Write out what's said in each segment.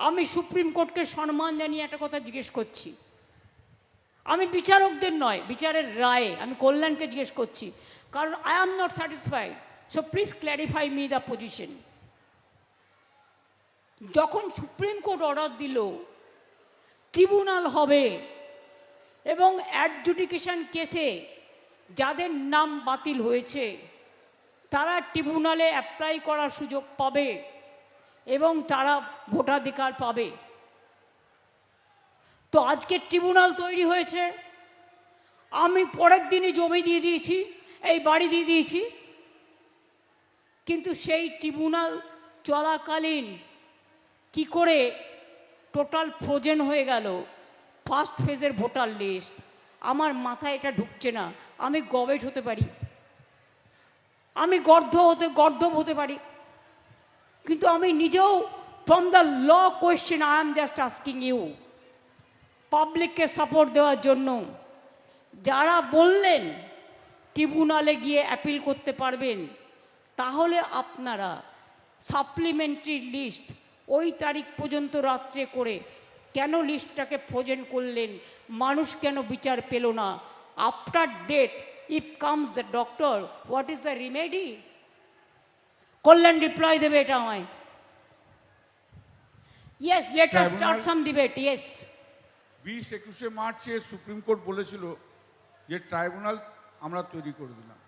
আমি সুপ্রিম কোর্টকে সম্মান জানিয়ে একটা কথা জিজ্ঞেস করছি, আমি বিচারকদের নয়, বিচারের রায়ে আমি কল্যাণকে জিজ্ঞেস করছি, কারণ I am not satisfied, so please clarify me the position. যখন সুপ্রিম কোর্ট অর্ডার দিল ট্রিব্যুনাল হবে এবং অ্যাডজুডিকেশন কেসে যাদের নাম বাতিল হয়েছে তারা ট্রিব্যুনালে অ্যাপ্লাই করার সুযোগ পাবে এবং তারা ভোটাধিকার পাবে, তো আজকে ট্রিব্যুনাল তৈরি হয়েছে, আমি পরের দিনই জমি দিয়ে দিয়েছি, এই বাড়ি দিয়ে দিয়েছি, কিন্তু সেই ট্রিব্যুনাল চলাকালীন কি করে টোটাল ফ্রোজেন হয়ে গেল ফার্স্ট ফেজের ভোটার লিস্ট, আমার মাথায় এটা ঢুকছে না। আমি গবেট হতে পারি, আমি গর্ধব হতে পারি, কিন্তু আমি নিজেও from the law question I am just asking you, পাবলিককে সাপোর্ট দেওয়ার জন্য যারা বললেন ট্রিব্যুনালে গিয়ে অ্যাপিল করতে পারবেন, তাহলে আপনারা সাপ্লিমেন্টারি লিস্ট ওই তারিখ পর্যন্ত রাত্রে করে কেন লিস্টটাকে ফ্রোজেন করলেন? মানুষ কেন বিচার পেল না? After date if comes the doctor, what is the remedy? Kalyan reply দেবে এটা আমায়। Yes, let us start some debate. Yes, 20-21 মার্চে সুপ্রিম কোর্ট বলেছিল যে ট্রাইব্যুনাল আমরা তৈরি করে দিলাম।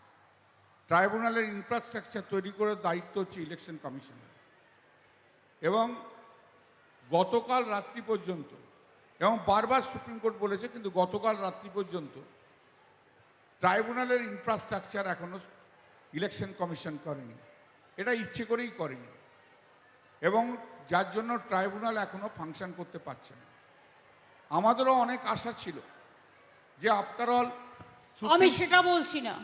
ট্রাইব্যুনালের ইনফ্রাস্ট্রাকচার তৈরি করার দায়িত্ব হচ্ছে ইলেকশন কমিশনের, এবং গতকাল রাত্রি পর্যন্ত, এবং বারবার সুপ্রিম কোর্ট বলেছে, কিন্তু গতকাল রাত্রি পর্যন্ত ট্রাইব্যুনালের ইনফ্রাস্ট্রাকচার এখনও ইলেকশন কমিশন করেনি, এটা ইচ্ছে করেই করেনি, এবং যার জন্য ট্রাইব্যুনাল এখনও ফাংশন করতে পারছে না। আমাদেরও অনেক আশা ছিল যে আফটার অল, আমি সেটা বলছি না,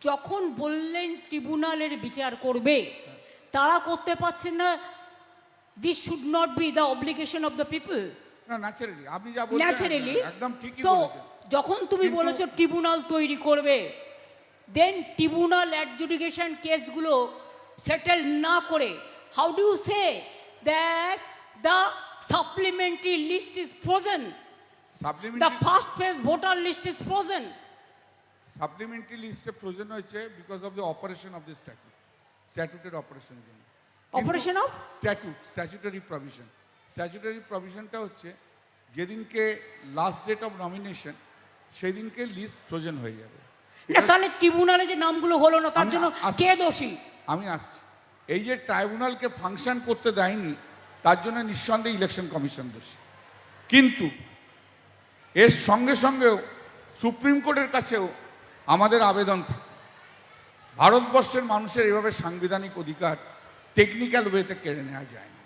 যখন বললেন ট্রিব্যুনালের বিচার করবে তারা করতে পারছেন না, this should not be the obligation of the people. না, ন্যাচারালি আপনি যা বলছেন ন্যাচারালি একদম ঠিকই তো বলেছেন। যখন তুমি বলেছো ট্রিব্যুনাল তৈরি করবে, দেন ট্রিব্যুনাল অ্যাডজুডিকেশন কেসগুলো সেটেল না করে how do you say that the supplementary list is frozen, the first phase voter list is frozen? Supplementary লিস্টে ফ্রোজেন হয়েছে because of the operation of the স্ট্যাটুটের অপারেশনের জন্য। Operation of statutory provision. Statutory প্রভিশনটা হচ্ছে যেদিনকে লাস্ট ডেট অফ নমিনেশন সেদিনকে list frozen হয়ে যাবে। না, তাহলে ট্রিব্যুনালে যে নামগুলো হলো না তার জন্য কে দোষী? আমি আসছি, এই যে ট্রাইব্যুনালকে ফাংশন করতে দেয়নি তার জন্য নিঃসন্দেহে ইলেকশন কমিশন দোষী, কিন্তু এর সঙ্গে সঙ্গেও সুপ্রিম কোর্টের কাছেও আমাদের আবেদন থাকে, ভারতবর্ষের মানুষের এভাবে সাংবিধানিক অধিকার টেকনিক্যাল ওয়েতে কেড়ে নেওয়া যায় না।